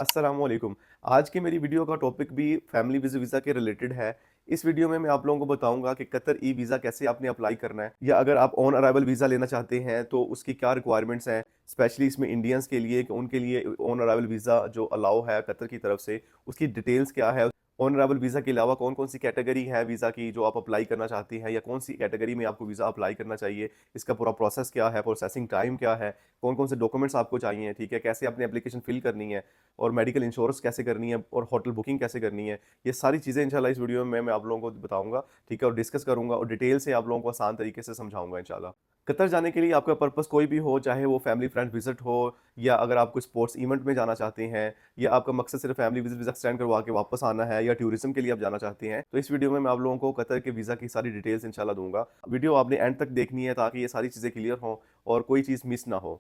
अस्सलामुअलैकुम। आज की मेरी वीडियो का टॉपिक भी फैमिली वीज़ा के रिलेटेड है। इस वीडियो में मैं आप लोगों को बताऊँगा कि कतर ई वीज़ा कैसे आपने अप्लाई करना है या अगर आप ऑन अराइवल वीज़ा लेना चाहते हैं तो उसकी क्या रिक्वायरमेंट्स हैं, स्पेशली इसमें इंडियंस के लिए कि उनके लिए ऑन अराइवल वीज़ा जो अलाउ है कतर की तरफ से, उसकी डिटेल्स क्या है? ऑन अराइवल वीज़ा के अलावा कौन-कौन सी कैटेगरी है वीज़ा की जो आप अप्लाई करना चाहती हैं या कौन-सी कैटेगरी में आपको वीज़ा अप्लाई करना चाहिए? इसका पूरा प्रोसेस क्या है? प्रोसेसिंग टाइम क्या है? कौन-कौन से डॉक्यूमेंट्स आपको चाहिए, ठीक है? कैसे आपने एप्लीकेशन फिल करनी है? और मेडिकल इंश्योरेंस कैसे करनी है और होटल बुकिंग कैसे करनी है। ये सारी चीज़ें इंशाल्लाह इस वीडियो में मैं आप लोगों को बताऊँगा, ठीक है? और डिस्कस करूँगा और डिटेल से आप लोगों को आसान तरीके से समझाऊँगा इंशाल्लाह। कतर जाने के लिए आपका पर्पस कोई भी हो, चाहे वो फैमिली फ्रेंड विज़िट हो या अगर आप कोई स्पोर्ट्स इवेंट में जाना चाहते हैं या आपका मकसद सिर्फ फैमिली विज़िट वीज़ा एक्सटेंड करवा के वापस आना है या टूरिज़्म के लिए आप जाना चाहते हैं, तो इस वीडियो में मैं आप लोगों को कतर के वीज़ा की सारी डिटेल्स इंशाल्लाह दूँगा। वीडियो आपने एंड तक देखनी है ताकि ये सारी चीज़ें क्लियर हों और कोई चीज़ मिस ना हो।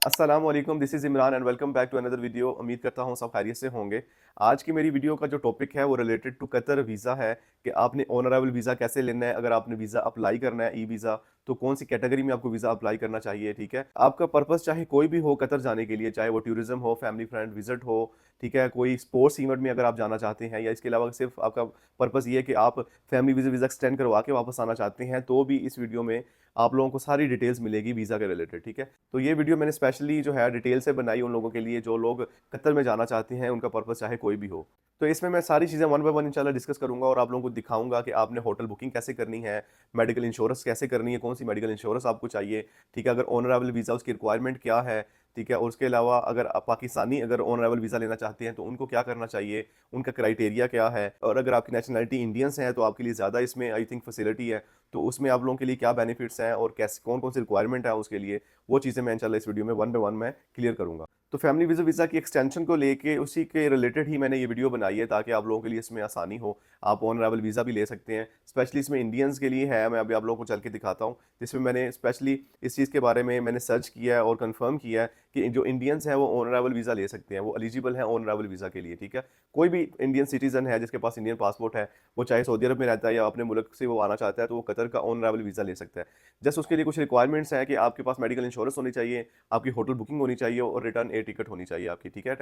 अस्सलामुअलैकुम, this is Imran and welcome back to another video. उम्मीद करता हूँ सब खैरियत से होंगे। आज की मेरी वीडियो का जो टॉपिक है वो रिलेटेड टू कतर वीज़ा है कि आपने ऑन अराइवल वीज़ा कैसे लेना है, अगर आपने वीज़ा अप्लाई करना है ई वीज़ा तो कौन सी कैटेगरी में आपको वीज़ा अप्लाई करना चाहिए, ठीक है? आपका पर्पस चाहे कोई भी हो कतर जाने के लिए, चाहे वो टूरिज़्म हो, फैमिली फ्रेंड विज़िट हो, ठीक है? कोई स्पोर्ट्स इवेंट में अगर आप जाना चाहते हैं या इसके अलावा सिर्फ आपका पर्पस ये है कि आप फैमिली वीज़ा एक्सटेंड करवा के वापस आना चाहते हैं, तो भी इस वीडियो में आप लोगों को सारी डिटेल्स मिलेगी वीज़ा के रिलेटेड, ठीक है? तो ये वीडियो मैंने स्पेशली जो है डिटेल से बनाई उन लोगों के लिए जो लोग कतर में जाना चाहते हैं, उनका पर्पस चाहे कोई भी हो। तो इसमें मैं सारी चीज़ें वन बाय वन इंशाल्लाह डिस्कस करूँगा और आप लोगों को दिखाऊँगा कि आपने होटल बुकिंग कैसे करनी है, मेडिकल इंश्योरेंस कैसे करनी है, कौन-सी मेडिकल इंश्योरेंस आपको चाहिए, ठीक है? अगर ऑन अराइवल वीज़ा उसकी रिक्वायरमेंट क्या है, ठीक है? और उसके अलावा अगर आप पाकिस्तानी अगर ऑन अराइवल वीज़ा लेना चाहते हैं, तो उनको क्या करना चाहिए, उनका क्राइटेरिया क्या है? और अगर आपकी नेशनैलिटी इंडियंस है, तो आपके लिए ज़्यादा इसमें आई थिंक फैसिलिटी है। तो उसमें आप लोगों के लिए क्या बेनिफिट्स हैं और कैसे कौन-कौन सी रिक्वायरमेंट है उसके लिए, वो चीज़ें मैं इंशाल्लाह इस वीडियो में वन बाय वन मैं क्लियर करूँगा। तो फैमिली वीज़ा की एक्सटेंशन को लेके उसी के रिलेटेड ही मैंने ये वीडियो बनाई है ताकि आप लोगों के लिए इसमें आसानी हो। आप ऑन अराइवल वीज़ा भी ले सकते हैं, स्पेशली इसमें इंडियंस के लिए है, मैं अभी आप लोगों को चल के दिखाता हूँ। जिसमें मैंने स्पेशली इस चीज़ के बारे में मैंने सर्च किया है और कन्फर्म किया है कि जो इंडियंस हैं वो ऑन अराइवल वीज़ा ले सकते हैं, वो एलिजिबल हैं ऑन अराइवल वीज़ा के लिए, ठीक है? कोई भी इंडियन सिटीज़न है जिसके पास इंडियन पासपोर्ट है, वो चाहे सऊदी अरब में रहता है या अपने मुल्क से वो आना चाहता है, तो वो कतर का ऑन अराइवल वीज़ा ले सकता है। जस्ट उसके लिए कुछ रिक्वायरमेंट्स हैं कि आपके पास मेडिकल इंश्योरेंस होनी चाहिए, आपकी होटल बुकिंग होनी चाहिए और रिटर्न एयर टिकट होनी चाहिए आपकी, ठीक है?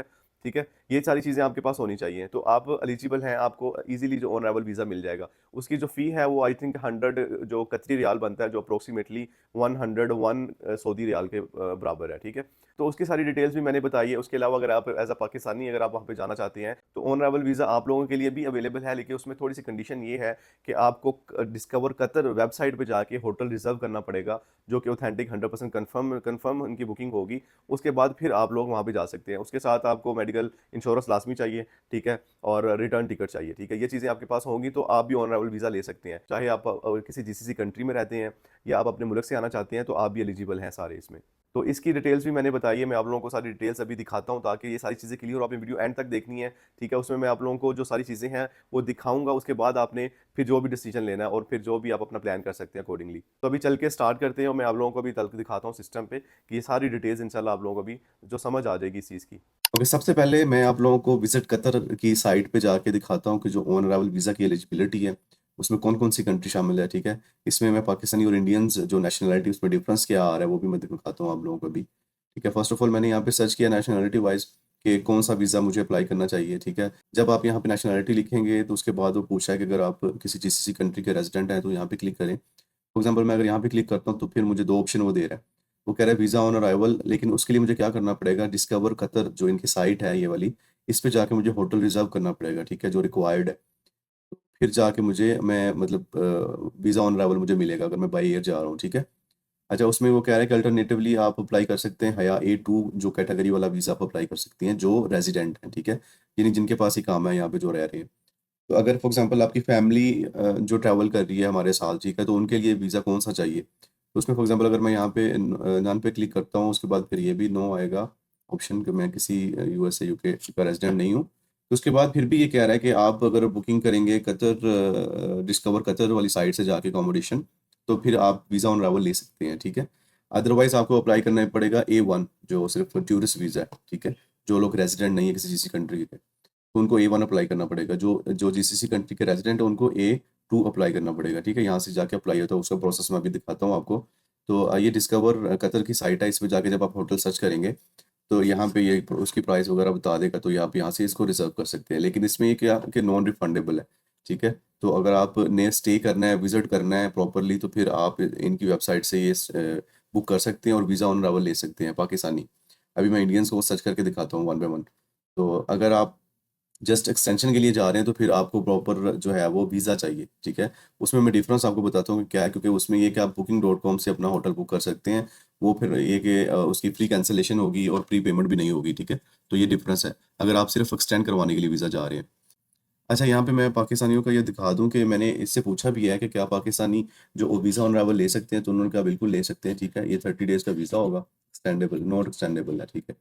ठीक है? ये सारी चीज़ें आपके पास होनी चाहिए, तो आप एलिजिबल हैं, आपको ईज़िली जो ऑन अराइवल वीज़ा मिल जाएगा। उसकी जो फ़ी है वो आई थिंक 100 जो कतरी रियाल बनता है, जो अप्रोक्सिमेटली 101 सऊदी रियाल के बराबर है, ठीक है? तो उसकी सारी डिटेल्स भी मैंने बताई है। उसके अलावा अगर आप एज़ अ पाकिस्तानी अगर आप वहाँ पे जाना चाहते हैं, तो ऑन अराइवल वीज़ा आप लोगों के लिए भी अवेलेबल है, लेकिन उसमें थोड़ी-सी कंडीशन ये है कि आपको डिस्कवर कतर वेबसाइट पे जाके होटल रिज़र्व करना पड़ेगा, जो कि ऑथेंटिक 100% कन्फर्म उनकी बुकिंग होगी। उसके बाद फिर आप लोग वहाँ पे जा सकते हैं। उसके साथ आपको मेडिकल इंश्योरेंस लाज़मी चाहिए, ठीक है? और रिटर्न टिकट चाहिए, ठीक है? ये चीज़ें आपके पास होंगी तो आप भी ऑन अराइवल वीज़ा ले सकते हैं। चाहे आप किसी जीसीसी कंट्री में रहते हैं या आप अपने मुल्क से आना चाहते हैं, तो आप भी एलिजिबल हैं सारे इसमें। तो इसकी डिटेल्स भी मैंने बताई है, मैं आप लोगों को सारी डिटेल्स अभी दिखाता हूँ ताकि ये सारी चीज़ें क्लियर हो, आपने वीडियो एंड तक देखनी है, ठीक है? उसमें मैं आप लोगों को जो सारी चीज़ें हैं, वो दिखाऊँगा, उसके बाद आपने फिर जो भी डिसीजन लेना है और फिर जो भी आप अपना प्लान कर सकते हैं अकॉर्डिंगली। तो अभी चल के स्टार्ट करते हैं और मैं आप लोगों को अभी चल के दिखाता हूँ सिस्टम पे कि ये सारी डिटेल्स इंशाल्लाह आप लोगों को अभी जो समझ आ जाएगी इस चीज़ की। ओके, सबसे पहले मैं आप लोगों को विज़िट कतर की साइट पे जाके दिखाता हूँ कि जो ऑन अराइवल वीज़ा की एलिजिबिलिटी है, उसमें कौन-कौन सी कंट्री शामिल है, ठीक है? इसमें मैं पाकिस्तानी और इंडियंस जो नेशनैलिटी उसमें डिफ़रेंस क्या आ रहा है, वो भी मैं दिखाता हूँ आप लोगों को अभी, ठीक है? फ़र्स्ट ऑफ ऑल मैंने यहाँ पे सर्च किया नेशनैलिटी वाइज़ कि कौन-सा वीज़ा मुझे अप्लाई करना चाहिए, ठीक है? जब आप यहाँ पे नेशनैलिटी लिखेंगे, तो उसके बाद वो पूछा है कि अगर आप किसी जीसीसी कंट्री के रेज़िडेंट हैं, तो यहाँ पे क्लिक करें। फॉर एग्ज़ाम्पल मैं अगर यहाँ पे क्लिक करता हूँ, तो फिर मुझे 2 ऑप्शन वो दे रहा है। वो कह रहा है वीज़ा ऑन अराइवल, लेकिन उसके लिए मुझे क्या करना पड़ेगा, डिस्कवर कतर जो इनकी साइट है ये वाली, इस पे जाके मुझे होटल रिज़र्व करना पड़ेगा, ठीक है? जो रिक्वायर्ड है। फिर जाके मुझे मैं मतलब वीज़ा ऑन अराइवल मुझे मिलेगा अगर मैं बाय एयर जा रहा हूँ, ठीक है? अच्छा, उसमें वो कह रहा है कि अल्टरनेटिवली आप अप्लाई कर सकते हैं हया A2 जो कैटेगरी वाला वीज़ा आप अप्लाई कर सकती हैं, जो रेज़िडेंट हैं, ठीक है? यानी जिनके पास इकामा है यहाँ पे जो रह रहे हैं। तो अगर फॉर एग्ज़ाम्पल आपकी फैमिली जो ट्रैवल कर रही है हमारे साथ, ठीक है? तो उनके लिए वीज़ा कौन-सा चाहिए? तो उसमें फॉर एग्ज़ाम्पल अगर मैं यहाँ पे नन पे क्लिक करता हूँ, उसके बाद फिर ये भी नो आएगा ऑप्शन कि मैं किसी यूएसए, यूके का रेज़िडेंट नहीं हूँ। तो उसके बाद फिर भी ये कह रहा है कि आप अगर बुकिंग करेंगे कतर डिस्कवर कतर वाली साइट से जाके अकोमोडेशन, तो फिर आप वीज़ा ऑन अराइवल ले सकते हैं, ठीक है? अदरवाइज़ आपको अप्लाई करना पड़ेगा A1 जो सिर्फ़ टूरिस्ट वीज़ा है, ठीक है? जो लोग रेज़िडेंट नहीं है किसी कंट्री के। तो उनको A1 अप्लाई करना पड़ेगा। जो जो जीसीसी कंट्री के रेज़िडेंट हैं, उनको A2 अप्लाई करना पड़ेगा, ठीक है? यहाँ से जाके अप्लाई होता है, उसका प्रोसेस मैं अभी दिखाता हूँ आपको। तो ये डिस्कवर कतर की साइट है, इस पे जाके जब आप होटल सर्च करेंगे तो यहाँ पे ये उसकी प्राइस वगैरह बता देगा, तो ये आप यहाँ से इसको रिजर्व कर सकते हैं। लेकिन इसमें ये क्या कि नॉन रिफंडेबल है, ठीक है। तो अगर आपने स्टे करना है, विजिट करना है प्रॉपरली, तो फिर आप इनकी वेबसाइट से ये बुक कर सकते हैं और वीज़ा ऑन अराइवल ले सकते हैं पाकिस्तानी। अभी मैं इंडियंस को सर्च करके दिखाता हूँ वन बाय वन। तो अगर आप जस्ट एक्सटेंशन के लिए जा रहे हैं तो फिर आपको प्रॉपर जो है वो वीज़ा चाहिए, ठीक है। उसमें मैं डिफरेंस आपको बताता हूँ कि क्या है, क्योंकि उसमें ये कि आप booking.com से अपना होटल बुक कर सकते हैं, वो फिर ये कि उसकी फ्री कैंसिलेशन होगी और प्री पेमेंट भी नहीं होगी, ठीक है। तो ये डिफरेंस है अगर आप सिर्फ एक्सटेंड करवाने के लिए वीज़ा जा रहे हैं। अच्छा, यहाँ पे मैं पाकिस्तानियों का ये दिखा दूँ कि मैंने इससे पूछा भी है कि क्या पाकिस्तानी जो वीज़ा ऑन अराइवल ले सकते हैं, तो उन्होंने कहा बिल्कुल ले सकते हैं, ठीक है। ये 30 डेज़ का वीज़ा होगा, एक्सटेंडेबल नॉट एक्सटेंडेबल है, ठीक है।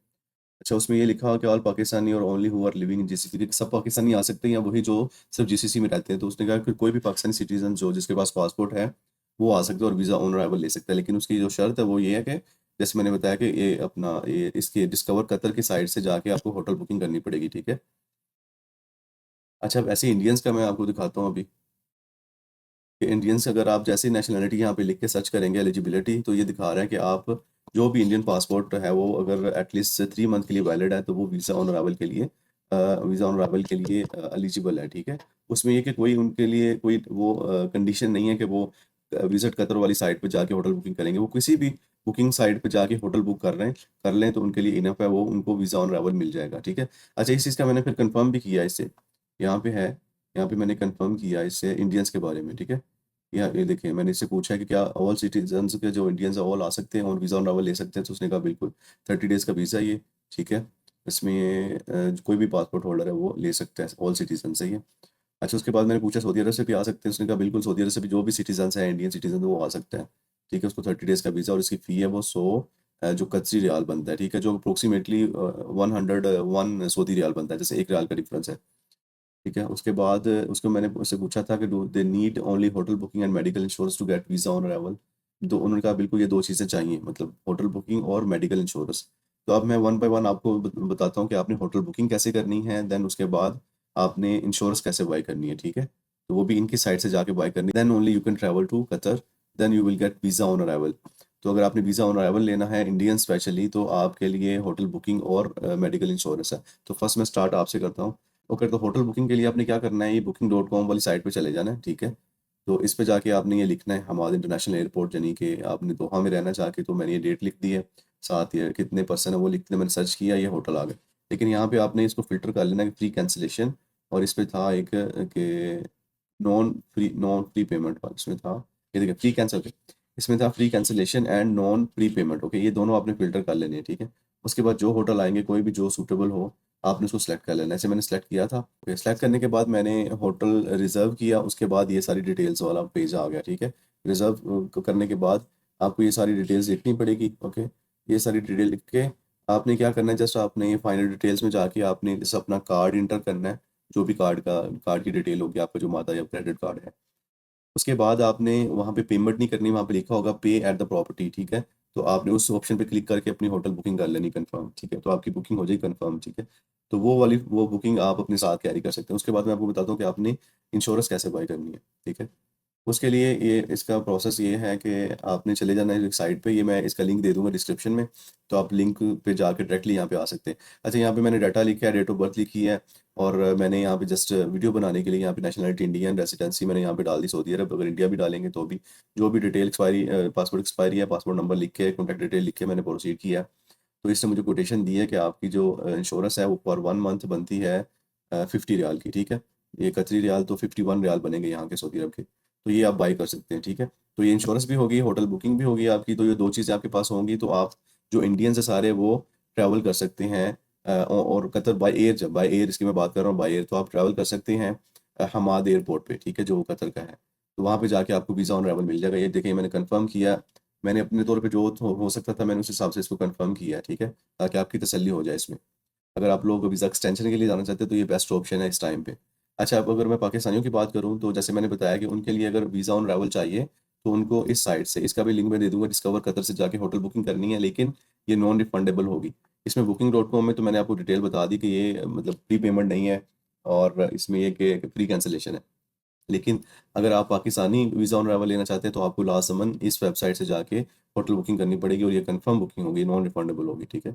अच्छा, उसमें ये लिखा हो कि ऑल पाकिस्तानी और only who are living in GCC, सब पाकिस्तानी आ सकते हैं या वही जो सिर्फ जीसीसी में रहते हैं। तो उसने कहा कि कोई भी पाकिस्तानी सिटीजन जो जिसके पास पासपोर्ट है वो आ सकते हैं और वीज़ा ऑन अराइवल ले सकता है। लेकिन उसकी जो शर्त है वो ये है कि जैसे मैंने बताया कि ये अपना ये इसके डिस्कवर कतर की साइट से जाके आपको होटल बुकिंग करनी पड़ेगी, ठीक है। अच्छा, वैसे इंडियंस का मैं आपको दिखाता हूँ अभी कि इंडियंस अगर आप जैसे नेशनलिटी यहाँ पे लिख के सर्च करेंगे एलिजिबिलिटी, तो ये दिखा रहा है कि आप जो भी इंडियन पासपोर्ट है वो अगर एटलीस्ट 3 मंथ के लिए वैलिड है तो वो वीज़ा ऑन अराइवल के लिए एलिजिबल है, ठीक है। उसमें ये कि कोई उनके लिए कोई वो कंडीशन नहीं है कि वो विजिट कतर वाली साइट पे जाके होटल बुकिंग करेंगे। वो किसी भी बुकिंग साइट पे जाके होटल बुक कर लें तो उनके लिए इनफ है, वो उनको वीज़ा ऑन अराइवल मिल जाएगा, ठीक है। अच्छा, इस चीज़ का मैंने फिर कन्फर्म भी किया इससे, यहाँ पे है, यहाँ पे मैंने कन्फर्म किया इससे इंडियंस के बारे में, ठीक है। ये देखिए मैंने इससे पूछा है कि क्या ऑल सिटीजन्स के जो इंडियंस हैं ऑल आ सकते हैं और वीज़ा ऑन अराइवल ले सकते हैं, तो उसने कहा बिल्कुल 30 डेज़ का वीज़ा ये, ठीक है। इसमें ये कोई भी पासपोर्ट होल्डर है वो ले सकता है, ऑल सिटीजन से ये। अच्छा, उसके बाद मैंने पूछा सऊदी अरब से भी आ सकते हैं, उसने कहा बिल्कुल सऊदी अरब से भी जो भी सिटीजन्स हैं इंडियन सिटीजन वो आ सकता है, ठीक है। उसको 30 डेज़ का वीज़ा और इसकी फ़ी है वो 100 जो कतरी रियाल बनता है, ठीक है, जो अप्रोक्सीमेटली 101 सऊदी रियाल बनता है, जैसे 1 रियाल का डिफरेंस है। ठीक है, उसके बाद उसको मैंने उससे पूछा था कि do they need only hotel booking and medical insurance to get visa on arrival? तो उन्होंने कहा बिल्कुल ये 2 चीज़ें चाहिए, मतलब होटल बुकिंग और मेडिकल इंश्योरेंस। तो अब मैं वन बाय वन आपको बताता हूँ कि आपने होटल बुकिंग कैसे करनी है, देन उसके बाद आपने इंश्योरेंस कैसे बाय करनी है, ठीक है? तो वो भी इनकी साइट से जाके बाय करनी है, then only you can travel to Qatar, then you will get visa on arrival. तो अगर आपने वीज़ा ऑन अराइवल लेना है इंडियन स्पेशली, तो आपके लिए होटल बुकिंग और मेडिकल इंश्योरेंस है। तो फर्स्ट मैं स्टार्ट आपसे करता हूँ। ओके, तो होटल बुकिंग के लिए आपने क्या करना है, ये booking.com वाली साइट पे चले जाना है, ठीक है। तो इस पे जाके आपने ये लिखना है हमाद इंटरनेशनल एयरपोर्ट, यानी कि आपने दोहा में रहना चाह के, तो मैंने ये डेट लिख दी है, साथ ये कितने पर्सन है वो लिखते मैंने सर्च किया, ये होटल आ गए। लेकिन यहाँ पे आपने इसको फ़िल्टर कर लेना है फ्री कैंसिलेशन, और इस पे था एक कि नॉन फ्री पेमेंट वाला इसमें था, ये देखिए फ्री कैंसल, इसमें था free cancellation and non pre payment, okay, ये दोनों आपने फ़िल्टर कर लेने हैं, ठीक है। उसके बाद जो होटल आएँगे कोई भी जो सूटेबल हो, आपने उसको सेलेक्ट कर लेना है। ऐसे मैंने सेलेक्ट किया था। ओके, सेलेक्ट करने के बाद मैंने होटल रिज़र्व किया, उसके बाद ये सारी डिटेल्स वाला पेज आ गया, ठीक है। रिज़र्व करने के बाद आपको ये सारी डिटेल्स लिखनी पड़ेगी, ओके। ये सारी डिटेल लिख के आपने क्या करना है, जस्ट आपने ये फाइनल डिटेल्स में जाके आपने जैसे अपना कार्ड एंटर करना है, जो भी कार्ड की डिटेल होगी आपका, जो माता या क्रेडिट कार्ड है। उसके बाद आपने वहाँ पे पेमेंट नहीं करनी, वहाँ पे लिखा होगा पे एट द प्रॉपर्टी, ठीक है। तो आपने उस ऑप्शन पे क्लिक करके अपनी होटल बुकिंग कर लेनी कंफर्म, ठीक है। तो आपकी बुकिंग हो जाएगी कंफर्म, ठीक है। तो वो बुकिंग आप अपने साथ कैरी कर सकते हैं। उसके बाद मैं आपको बताता हूँ कि आपने इंश्योरेंस कैसे बाय करनी है, ठीक है। उसके लिए ये इसका प्रोसेस ये है कि आपने चले जाना है एक साइट पे, ये मैं इसका लिंक दे दूँगा डिस्क्रिप्शन में, तो आप लिंक पे जाके डायरेक्टली यहाँ पे आ सकते हैं। अच्छा, यहाँ पे मैंने डाटा लिखा है, डेट ऑफ बर्थ लिखी है, और मैंने यहाँ पे जस्ट वीडियो बनाने के लिए यहाँ पे नेशनलिटी इंडियन, रेसिडेंसी मैंने यहाँ पे डाल दी सऊदी अरब, अगर इंडिया भी डालेंगे तो भी जो भी डिटेल एक्सपायरी पासपोर्ट एक्सपायरी है, पासपोर्ट नंबर लिख के, कॉन्टैक्ट डिटेल लिख के मैंने प्रोसीड किया। तो इसने मुझे कोटेशन दी है कि आपकी जो इंश्योरेंस है वो पर 1 मंथ बनती है 50 रियाल की, ठीक है। ये कतरी रियाल तो 51 रियाल बनेंगे यहाँ के सऊदी अरब के। तो ये आप बाय कर सकते हैं, ठीक है। तो ये इंश्योरेंस भी होगी, होटल बुकिंग भी होगी आपकी, तो ये 2 चीज़ें आपके पास होंगी, तो आप जो इंडियंस हैं सारे वो ट्रैवल कर सकते हैं और कतर बाय एयर, जब बाय एयर इसकी मैं बात कर रहा हूँ, बाय एयर तो आप ट्रैवल कर सकते हैं हमाद एयरपोर्ट पे, ठीक है, जो कतर का है। तो वहाँ पे जाके आपको वीज़ा ऑन अराइवल मिल जाएगा। ये देखिए मैंने कन्फर्म किया, मैंने अपने तौर पे जो हो सकता था मैंने उस हिसाब से इसको कन्फर्म किया, ठीक है, ताकि आपकी तसल्ली हो जाए इसमें। अगर आप लोग वीज़ा एक्सटेंशन के लिए जाना चाहते हैं तो ये बेस्ट ऑप्शन है इस टाइम पे। अच्छा, अब अगर मैं पाकिस्तानियों की बात करूँ तो जैसे मैंने बताया कि उनके लिए अगर वीज़ा ऑन अराइवल चाहिए तो उनको इस साइट से, इसका भी लिंक मैं दे दूँगा, डिस्कवर कतर से जाके होटल बुकिंग करनी है, लेकिन ये नॉन रिफंडेबल होगी। इसमें booking.com में तो मैंने आपको डिटेल बता दी कि ये मतलब प्री पेमेंट नहीं है, और इसमें ये कि फ्री कैंसिलेशन है। लेकिन अगर आप पाकिस्तानी वीज़ा ऑन अराइवल लेना चाहते हैं तो आपको लाजमन इस वेबसाइट से जाके होटल बुकिंग करनी पड़ेगी और ये कंफर्म बुकिंग होगी, नॉन रिफंडेबल होगी, ठीक है?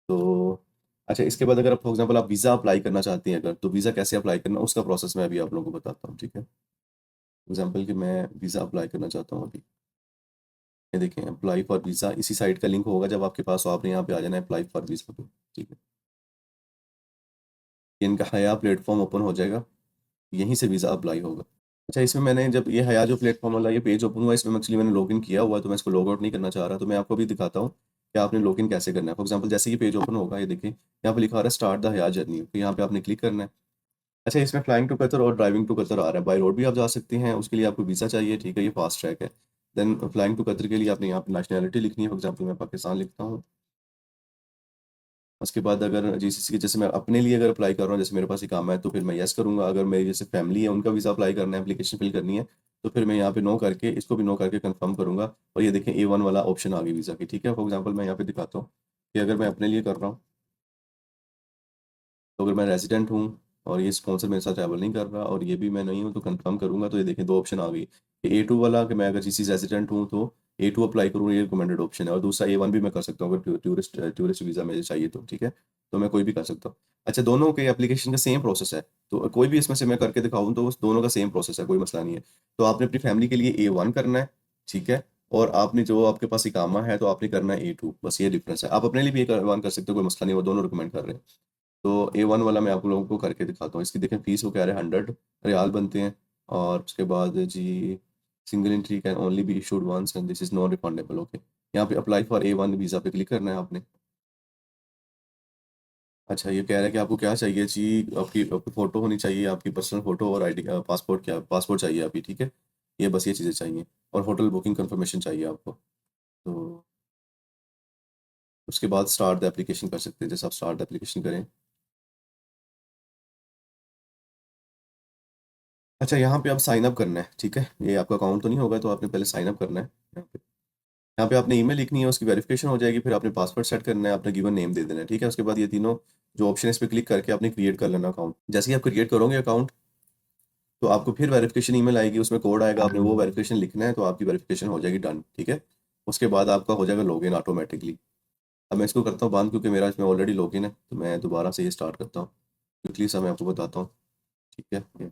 तो अच्छा, इसके बाद अगर आप फॉर एग्ज़ाम्पल आप वीज़ा अप्लाई करना चाहती हैं अगर, तो वीज़ा कैसे अप्लाई करना उसका प्रोसेस मैं अभी आप लोगों को बताता हूँ, ठीक है? एग्ज़ाम्पल कि मैं वीज़ा अप्लाई करना चाहता हूँ अभी। ये देखें, अप्लाई फॉर वीज़ा इसी साइट का लिंक होगा जब आपके पास, तो आपने यहाँ पे आ जाना है अप्लाई फॉर वीज़ा पे, ठीक है? ये इनका हया प्लेटफ़ॉर्म ओपन हो जाएगा, यहीं से वीज़ा अप्लाई होगा। अच्छा, इसमें मैंने जब ये हया जो प्लेटफ़ॉर्म वाला ये पेज ओपन हुआ, इसमें एक्चुअली मैंने लॉगिन किया हुआ है, तो मैं इसको लॉग आउट नहीं करना चाह रहा, तो मैं आपको अभी दिखाता हूँ कि आपने लॉगिन कैसे करना है। फॉर एग्ज़ाम्पल जैसे ये पेज ओपन होगा, ये देखिए, यहाँ पे लिखा आ रहा है स्टार्ट द हया जर्नी, तो यहाँ पे आपने क्लिक करना है। अच्छा, इसमें फ्लाइंग टू कतर और ड्राइविंग टू कतर आ रहा है, बाय रोड भी आप जा सकते हैं, उसके लिए आपको वीज़ा चाहिए, ठीक है, ये फास्ट ट्रैक है। देन फ्लाइंग टू कतर के लिए आपने यहाँ पे नेशनैलिटी लिखनी है, फॉर एग्ज़ाम्पल मैं पाकिस्तान लिखता हूँ। उसके बाद अगर जीसीसी के जैसे मैं अपने लिए अगर अप्लाई कर रहा हूँ, जैसे मेरे पास इकामा है, तो फिर मैं येस करूँगा। अगर मेरी जैसे फैमिली है, उनका वीज़ा अप्लाई करना है, एप्लीकेशन फिल करनी है, तो फिर मैं यहाँ पे नो करके, इसको भी नो करके कन्फर्म करूँगा और ये देखें A1 वाला ऑप्शन आ गया वीज़ा की, ठीक है? फॉर एग्ज़ाम्पल मैं यहाँ पे दिखाता हूँ कि अगर मैं अपने लिए कर रहा हूँ, तो अगर मैं रेज़िडेंट हूँ और ये स्पॉन्सर मेरे साथ ट्रैवल नहीं कर रहा और ये भी मैं नहीं हूँ, तो कन्फर्म करूँगा, तो ये देखें 2 ऑप्शन आ गई कि A2 वाला कि मैं अगर जीसी रेज़िडेंट हूँ, तो A2 अप्लाई करूँ, ये रिकमेंडेड ऑप्शन है और दूसरा A1 भी मैं कर सकता हूँ अगर टूरिस्ट वीज़ा मुझे चाहिए तो, ठीक है? तो मैं कोई भी कर सकता हूँ। अच्छा, दोनों के एप्लीकेशन का सेम प्रोसेस है, तो कोई भी इसमें से मैं करके दिखाऊँ तो उस दोनों का सेम प्रोसेस है, कोई मसला नहीं है। तो आपने अपनी फैमिली के लिए A1 करना है, ठीक है? और आपने जो आपके पास इकामा है, तो आपने करना है A2, बस ये डिफ़रेंस है। आप अपने लिए भी A1 कर सकते हो, कोई मसला नहीं है, वो दोनों रिकमेंड कर रहे हैं। तो A1 वाला मैं आप लोगों को करके दिखाता हूँ। इसकी देखें फ़ीस वो कह रहे हैं 100 रियाल बनते हैं और उसके बाद जी single entry can only be issued once and this is non refundable, okay. यहाँ पे अप्लाई फॉर A1 वीज़ा पे क्लिक करना है आपने। अच्छा, ये कह रहा है कि आपको क्या चाहिए जी, आपकी आपकी फ़ोटो होनी चाहिए, आपकी पर्सनल फ़ोटो और आईडी पासपोर्ट क्या पासपोर्ट चाहिए अभी, ठीक है? ये बस ये चीज़ें चाहिए और होटल बुकिंग कन्फर्मेशन चाहिए आपको। तो उसके बाद स्टार्ट द एप्लीकेशन कर सकते हैं, जैसे आप स्टार्ट द एप्लीकेशन करें। अच्छा, यहाँ पे आप साइन अप करना है, ठीक है? ये आपका अकाउंट तो नहीं होगा, तो आपने पहले साइन अप करना है यहाँ पे। यहाँ पे आपने ईमेल लिखनी है, उसकी वेरिफ़िकेशन हो जाएगी, फिर आपने पासवर्ड सेट करना है, अपना गिवन नेम दे देना है, ठीक है? उसके बाद ये तीनों जो ऑप्शन है, इस पे क्लिक करके आपने क्रिएट कर लेना अकाउंट। जैसे ही आप क्रिएट करोगे अकाउंट, तो आपको फिर वेरिफ़िकेशन ईमेल आएगी, उसमें कोड आएगा, आपने वो वेरिफ़िकेशन लिखना है, तो आपकी वेरिफ़िकेशन हो जाएगी डन, ठीक है? उसके बाद आपका हो जाएगा लॉगिन ऑटोमैटिकली। अब मैं इसको करता हूँ बंद क्योंकि मेरा इसमें ऑलरेडी लॉगिन है, तो मैं दोबारा से ये स्टार्ट करता हूँ। क्विकली सा मैं आपको बताता हूँ, ठीक है? ये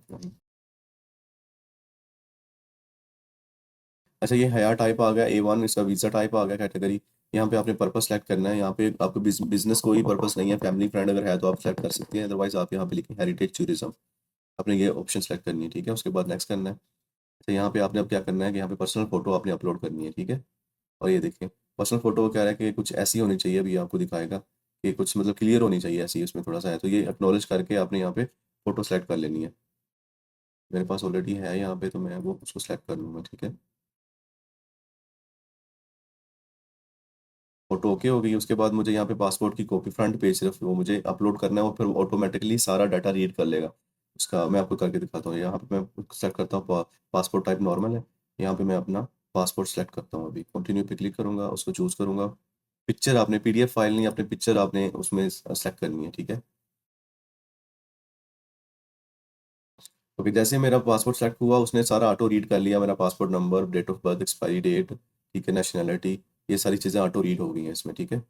अच्छा, ये हया टाइप आ गया, A1 इसका वीज़ा टाइप आ गया कैटेगरी। यहाँ पे आपने पर्पस सेलेक्ट करना है, यहाँ पे आपको बिज़नेस कोई पर्पस नहीं है, फैमिली फ्रेंड अगर है तो आप सेलेक्ट कर सकते हैं, अदरवाइज़ आप यहाँ पे लिखें हेरिटेज टूरिज़्म, आपने ये ऑप्शन सेलेक्ट करनी है, ठीक है? उसके बाद नेक्स्ट करना है। तो यहाँ पे आपने अब क्या करना है कि यहाँ पे पर्सनल फ़ोटो आपने अपलोड करनी है, ठीक है? और ये देखिए, पर्सनल फ़ोटो कह रहा है कि कुछ ऐसी होनी चाहिए, अभी आपको दिखाएगा कि कुछ मतलब क्लियर होनी चाहिए, ऐसी उसमें थोड़ा-सा है, तो ये एक्नॉलेज करके आपने यहाँ पे फ़ोटो सेलेक्ट कर लेनी है। मेरे पास ऑलरेडी है यहाँ पे, तो मैं वो उसको सेलेक्ट कर लूँगा, ठीक है? फ़ोटो ओके हो गई, उसके बाद मुझे यहाँ पे पासपोर्ट की कॉपी फ्रंट पेज सिर्फ़ वो मुझे अपलोड करना है और फिर ऑटोमैटिकली सारा डाटा रीड कर लेगा। उसका मैं आपको करके दिखाता हूँ। यहाँ पे मैं सेलेक्ट करता हूँ पासपोर्ट टाइप नॉर्मल है। यहाँ पे मैं अपना पासपोर्ट सेलेक्ट करता हूँ अभी। कंटिन्यू पे क्लिक करूँगा, उसको चूज़ करूँगा। पिक्चर आपने पीडीएफ फाइल नहीं, अपनी पिक्चर आपने उसमें सेलेक्ट करनी है, ठीक है? ओके, जैसे ही मेरा पासपोर्ट सेलेक्ट हुआ, उसने सारा ऑटो रीड कर लिया, मेरा passport number, date of birth, expiry date, ठीक है, नेशनैलिटी, ये सारी चीज़ें ऑटो रीड हो गई हैं इसमें, ठीक है?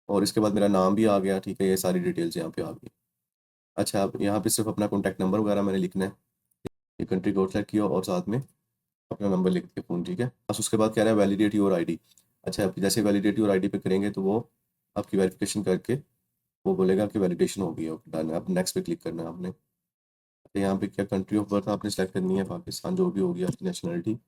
और इसके बाद मेरा नाम भी आ गया, ठीक है, ये सारी डिटेल्स यहाँ पे आ गई। अच्छा, अब यहाँ पे सिर्फ़ अपना कॉन्टैक्ट नंबर वगैरह मैंने लिखना है। ये कंट्री कोड सेलेक्ट किया और साथ में अपना नंबर लिख के फ़ोन, ठीक है? बस उसके बाद कह रहा है वैलिडेट योर आईडी। अच्छा, आप जैसे वैलिडेट योर आईडी पे करेंगे तो वो आपकी वेरिफ़िकेशन करके वो बोलेगा कि वैलिडेशन हो गई है, डन है। अब नेक्स्ट पे क्लिक करना है आपने। तो यहाँ पे क्या कंट्री ऑफ बर्थ आपने सेलेक्ट करनी है, पाकिस्तान जो भी होगी आपकी नेशनैलिटी।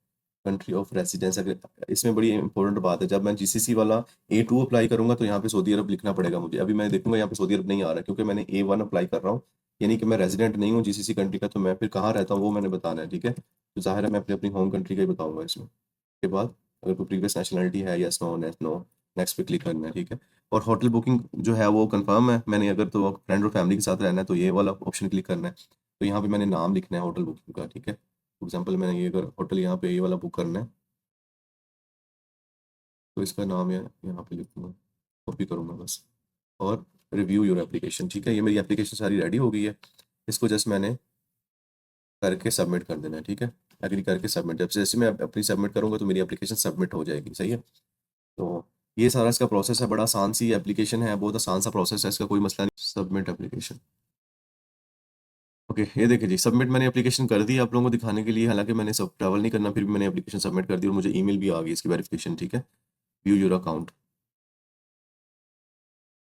कंट्री ऑफ रेसिडेंस, अगर इसमें बड़ी इंपॉर्टेंट बात है, जब मैं जीसीसी वाला A2 अप्लाई करूँगा तो यहाँ पे सऊदी अरब लिखना पड़ेगा मुझे। अभी मैं देखूँगा यहाँ पे सऊदी अरब नहीं आ रहा है क्योंकि मैंने A1 अप्लाई कर रहा हूँ, यानी कि मैं रेज़िडेंट नहीं हूँ जीसीसी कंट्री का, तो मैं फिर कहाँ रहता हूँ वो मैंने बताना है, ठीक है? तो ज़ाहिर है मैं अपनी अपनी होम कंट्री का ही बताऊँगा इसमें। उसके बाद अगर कोई प्रीवियस नेशनैलिटी है, येस, नो, नो, नेक्स्ट पे क्लिक करना है, ठीक है? और होटल बुकिंग जो है वो कन्फर्म है, मैंने अगर तो फ्रेंड और फैमिली के साथ रहना है तो ये वाला ऑप्शन क्लिक करना है। तो यहाँ पे मैंने नाम लिखना है होटल बुकिंग का, ठीक है? फॉर एग्ज़ाम्पल मैंने ये अगर होटल यहाँ पे ये वाला बुक करना है, तो इसका नाम यहाँ पे लिखूँगा, कॉपी करूँगा बस और रिव्यू योर एप्लीकेशन, ठीक है? ये मेरी एप्लीकेशन सारी रेडी हो गई है। इसको जस्ट मैंने करके सबमिट कर देना है, ठीक है? एग्री करके सबमिट, जब जैसे मैं अपनी सबमिट करूँगा तो मेरी एप्लीकेशन सबमिट हो जाएगी, सही है? तो ये सारा इसका प्रोसेस है, बड़ा आसान सी एप्लीकेशन है, बहुत आसान सा प्रोसेस है, इसका कोई मसला नहीं। सबमिट एप्लीकेशन, ओके, ये देखिए जी, सबमिट मैंने एप्लीकेशन कर दी आप लोगों को दिखाने के लिए, हालाँकि मैंने सब ट्रैवल नहीं करना, फिर भी मैंने एप्लीकेशन सबमिट कर दी और मुझे ईमेल भी आ गई इसकी वेरिफिकेशन, ठीक है? View your account.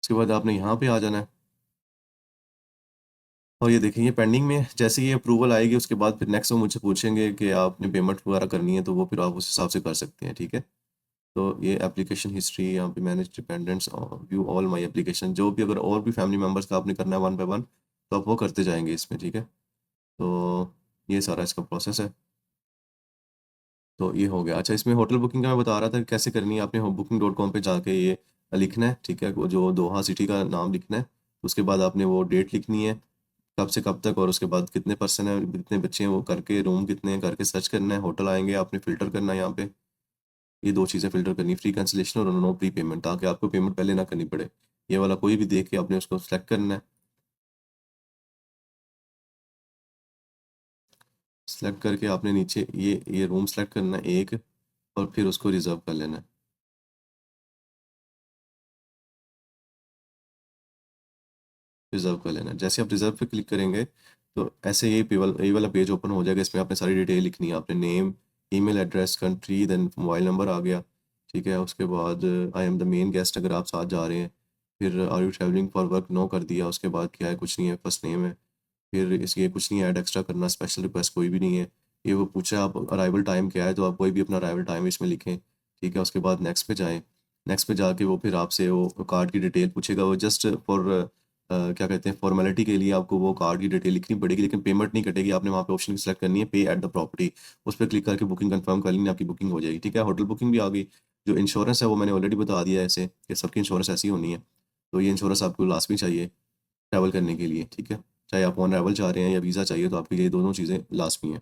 उसके बाद आपने यहाँ पे आ जाना है और ये देखिए ये पेंडिंग में है। जैसे ही ये अप्रूवल आएगी उसके बाद फिर नेक्स्ट वो मुझसे पूछेंगे कि आपने पेमेंट वगैरह करनी है, तो वो फिर आप उस हिसाब से कर सकते हैं, ठीक है? तो ये एप्लीकेशन हिस्ट्री यहाँ पे मैनेज डिपेंडेंट्स और व्यू ऑल माय एप्लीकेशन, जो भी अगर और भी फैमिली मेंबर्स का आपने करना है वन बाय वन, तो आप वो करते जाएँगे इसमें, ठीक है? तो ये सारा इसका प्रोसेस है। तो ये हो गया। अच्छा, इसमें होटल बुकिंग का मैं बता रहा था कि कैसे करनी है। आपने हो booking.com पे जाके ये लिखना है, ठीक है? वो जो दोहा सिटी का नाम लिखना है। उसके बाद आपने वो डेट लिखनी है, कब से कब तक और उसके बाद कितने पर्सन हैं, कितने बच्चे हैं, वो करके रूम कितने हैं करके सर्च करना है। होटल आएँगे, आपने फ़िल्टर करना है यहाँ पे। ये 2 चीज़ें फ़िल्टर करनी है, फ्री कैंसलेशन और नो प्री पेमेंट, ताकि आपको पेमेंट पहले ना करनी पड़े। ये वाला कोई भी देख के आपने उसको सेलेक्ट करना है। सेलेक्ट करके आपने नीचे ये रूम सेलेक्ट करना है एक और फिर उसको रिज़र्व कर लेना है। रिज़र्व कर लेना है। जैसे आप रिज़र्व पे क्लिक करेंगे, तो ऐसे ये वाला पेज ओपन हो जाएगा। इसमें आपने सारी डिटेल लिखनी है। आपने name, email address, country, then mobile number आ गया, ठीक है? उसके बाद I am the main guest अगर आप साथ जा रहे हैं। फिर are you travelling for work, no कर दिया। उसके बाद क्या है, कुछ नहीं है, फर्स्ट नेम है। फिर इसलिए कुछ नहीं है ऐड एक्स्ट्रा करना, स्पेशल रिक्वेस्ट कोई भी नहीं है। ये वो पूछा है आप अराइवल टाइम क्या है, तो आप कोई भी अपना अराइवल टाइम इसमें लिखें, ठीक है? उसके बाद नेक्स्ट पे जाएँ। नेक्स्ट पे जाके वो फिर आपसे वो कार्ड की डिटेल पूछेगा, वो जस्ट फॉर क्या कहते हैं, फॉर्मेलिटी के लिए आपको वो कार्ड की डिटेल लिखनी पड़ेगी, लेकिन पेमेंट नहीं कटेगी। आपने वहाँ पे ऑप्शन सेलेक्ट करनी है पे एट द प्रॉपर्टी, उस पे क्लिक करके बुकिंग कंफर्म कर लेनी, आपकी बुकिंग हो जाएगी, ठीक है? होटल बुकिंग भी आ गई। जो इंश्योरेंस है वो मैंने ऑलरेडी बता दिया है ऐसे कि सबकी इंश्योरेंस ऐसी होनी है। तो ये इंश्योरेंस आपको लाज़मी चाहिए ट्रैवल करने के लिए, ठीक है? चाहे आप ऑन अराइवल चाह रहे हैं या वीज़ा चाहिए, तो आपके लिए दोनों चीज़ें लाज़मी हैं।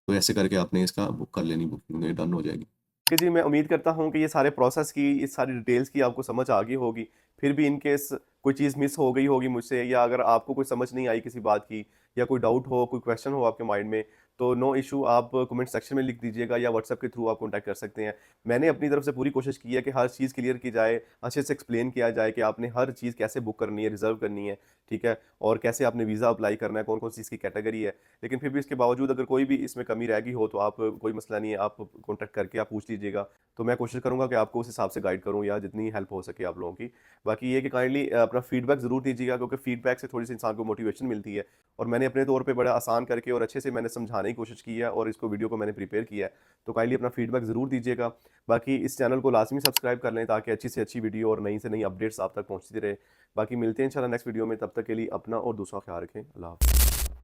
तो ऐसे करके आपने इसका बुक कर लेनी, बुकिंग ये डन हो जाएगी। कि जी, मैं उम्मीद करता हूँ कि ये सारे प्रोसेस की, इस सारी डिटेल्स की आपको समझ आ गई होगी। फिर भी इन केस कोई चीज़ मिस हो गई होगी मुझसे, या अगर आपको कोई समझ नहीं आई किसी बात की, या कोई डाउट हो, कोई क्वेश्चन हो आपके माइंड में, तो नो इश्यू, आप कमेंट सेक्शन में लिख दीजिएगा या व्हाट्सएप के थ्रू आप कॉन्टैक्ट कर सकते हैं। मैंने अपनी तरफ से पूरी कोशिश की है कि हर चीज़ क्लियर की जाए, अच्छे से एक्सप्लेन किया जाए कि आपने हर चीज़ कैसे बुक करनी है, रिज़र्व करनी है, ठीक है? और कैसे आपने वीज़ा अप्लाई करना है, कौन-कौन सी इसकी कैटेगरी है। लेकिन फिर भी इसके बावजूद अगर कोई भी इसमें कमी रह गई हो, तो आप, कोई मसला नहीं है, आप कॉन्टैक्ट करके आप पूछ लीजिएगा। तो मैं कोशिश करूँगा कि आपको उस हिसाब से गाइड करूँ, या जितनी हेल्प हो सके आप लोगों की। बाकी ये है कि काइंडली अपना फीडबैक ज़रूर दीजिएगा, क्योंकि फीडबैक से थोड़ी-सी इंसान को मोटिवेशन मिलती है। और मैंने अपने तौर पे बड़ा आसान करके और अच्छे से मैंने समझाने की कोशिश की है, और इसको वीडियो को मैंने प्रिपेयर किया है। तो काइंडली अपना फीडबैक ज़रूर दीजिएगा। बाकी इस चैनल को लाज़मी सब्सक्राइब कर लें, ताकि अच्छी से अच्छी वीडियो और नई से नई अपडेट्स आप तक पहुँचती रहे। बाकी मिलते हैं इंशाल्लाह नेक्स्ट वीडियो में, तब तक के लिए अपना और दूसरा ख्याल रखें। अल्लाह हाफ़िज़।